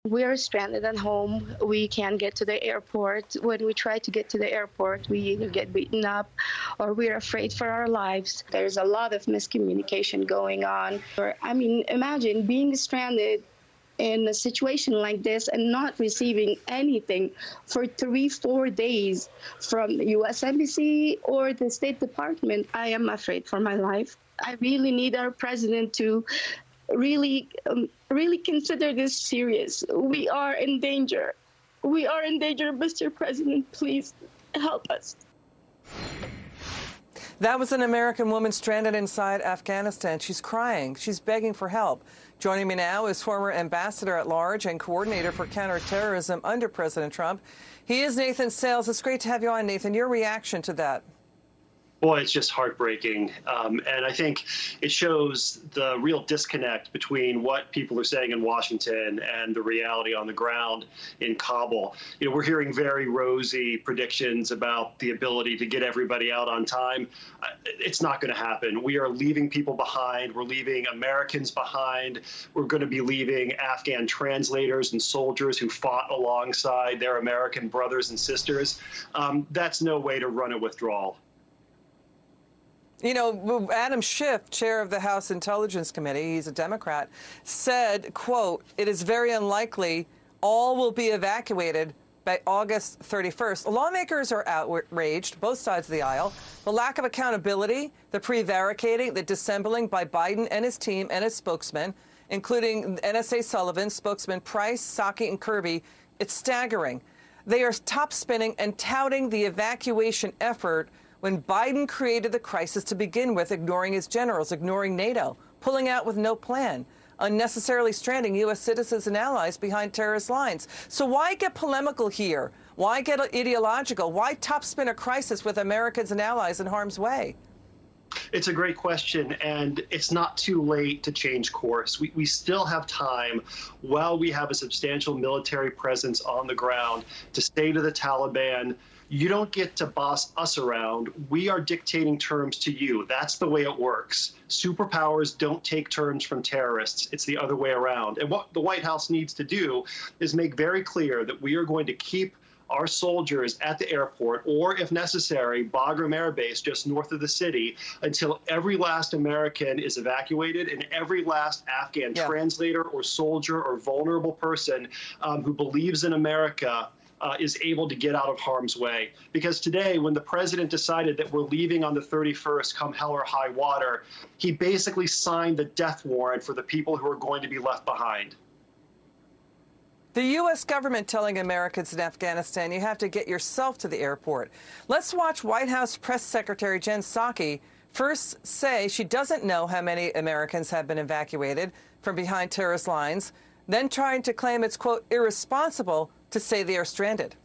We are stranded at home. We can't get to the airport. When we try to get to the airport, we either get beaten up or we're afraid for our lives. There's a lot of miscommunication going on. I mean, imagine being stranded in a situation like this and not receiving anything for 3-4 days from the U.S. Embassy or the State Department. I am afraid for my life. I really need our president to really consider this serious. We are in danger. We are in danger, Mr. President. Please help us. That was an American woman stranded inside Afghanistan. She's crying. She's begging for help. Joining me now is former ambassador at large and coordinator for counterterrorism under President Trump. He is Nathan Sales. It's great to have you on, Nathan. Your reaction to that? Boy, it's just heartbreaking. And I think it shows the real disconnect between what people are saying in Washington and the reality on the ground in Kabul. You know, we're hearing very rosy predictions about the ability to get everybody out on time. It's not going to happen. We are leaving people behind. We're leaving Americans behind. We're going to be leaving Afghan translators and soldiers who fought alongside their American brothers and sisters. That's no way to run a withdrawal. You know, Adam Schiff, chair of the House Intelligence Committee, he's a Democrat, said, quote, "It is very unlikely all will be evacuated by August 31st. Lawmakers are outraged, both sides of the aisle. The lack of accountability, the prevaricating, the dissembling by Biden and his team and his spokesman, including NSA Sullivan, spokesman Price, Psaki, and Kirby, it's staggering. They are top spinning and touting the evacuation effort when Biden created the crisis to begin with, ignoring his generals, ignoring NATO, pulling out with no plan, unnecessarily stranding U.S. citizens and allies behind terrorist lines. So why get polemical here? Why get ideological? Why topspin a crisis with Americans and allies in harm's way? It's a great question, and it's not too late to change course. We still have time, while we have a substantial military presence on the ground, to say to the Taliban, you don't get to boss us around. We are dictating terms to you. That's the way it works. Superpowers don't take terms from terrorists. It's the other way around. And what the White House needs to do is make very clear that we are going to keep our soldiers at the airport, or if necessary, Bagram Air Base just north of the city, until every last American is evacuated and every last Afghan translator or soldier or vulnerable person who believes in America is able to get out of harm's way. Because today, when the president decided that we're leaving on the 31st, come hell or high water, he basically signed the death warrant for the people who are going to be left behind. The U.S. government telling Americans in Afghanistan, you have to get yourself to the airport. Let's watch White House Press Secretary Jen Psaki first say she doesn't know how many Americans have been evacuated from behind terrorist lines, then trying to claim it's, quote, irresponsible to say they are stranded.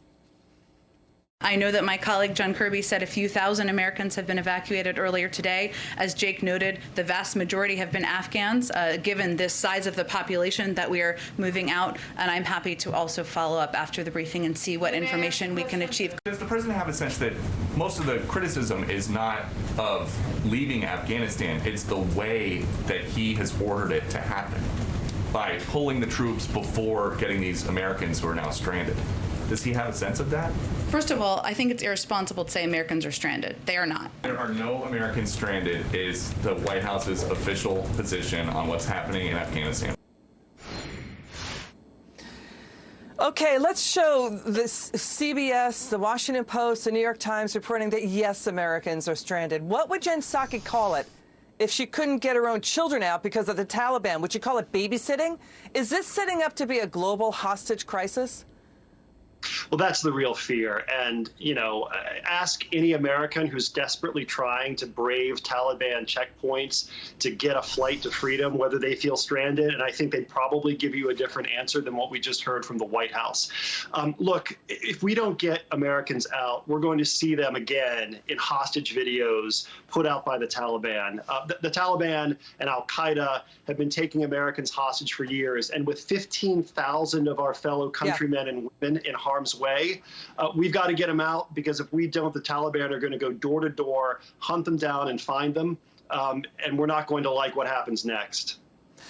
I know that my colleague John Kirby said a few thousand Americans have been evacuated earlier today. As Jake noted, the vast majority have been Afghans, given this size of the population that we are moving out. And I'm happy to also follow up after the briefing and see what information we can achieve. Does the president have a sense that most of the criticism is not of leaving Afghanistan, it's the way that he has ordered it to happen, by pulling the troops before getting these Americans who are now stranded? Does he have a sense of that? First of all, I think it's irresponsible to say Americans are stranded. They are not. There are no Americans stranded is the White House's official position on what's happening in Afghanistan. Okay, let's show this CBS, the Washington Post, the New York Times reporting that, yes, Americans are stranded. What would Jen Psaki call it if she couldn't get her own children out because of the Taliban? Would you call it babysitting? Is this setting up to be a global hostage crisis? Well, that's the real fear. And, you know, ask any American who's desperately trying to brave Taliban checkpoints to get a flight to freedom, whether they feel stranded. And I think they'd probably give you a different answer than what we just heard from the White House. Look, if we don't get Americans out, we're going to see them again in hostage videos put out by the Taliban. The Taliban and al-Qaeda have been taking Americans hostage for years. And with 15,000 of our fellow countrymen and women in harm's way, we've got to get them out, because if we don't, the Taliban are going to go door to door, hunt them down and find them. And we're not going to like what happens next.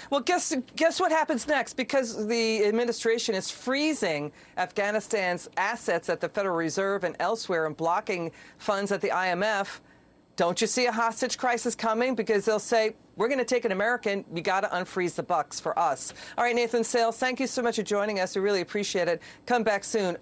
Well, guess what happens next? Because the administration is freezing Afghanistan's assets at the Federal Reserve and elsewhere and blocking funds at the IMF. Don't you see a hostage crisis coming? Because they'll say, we're going to take an American. You got to unfreeze the bucks for us. All right, Nathan Sales, thank you so much for joining us. We really appreciate it. Come back soon.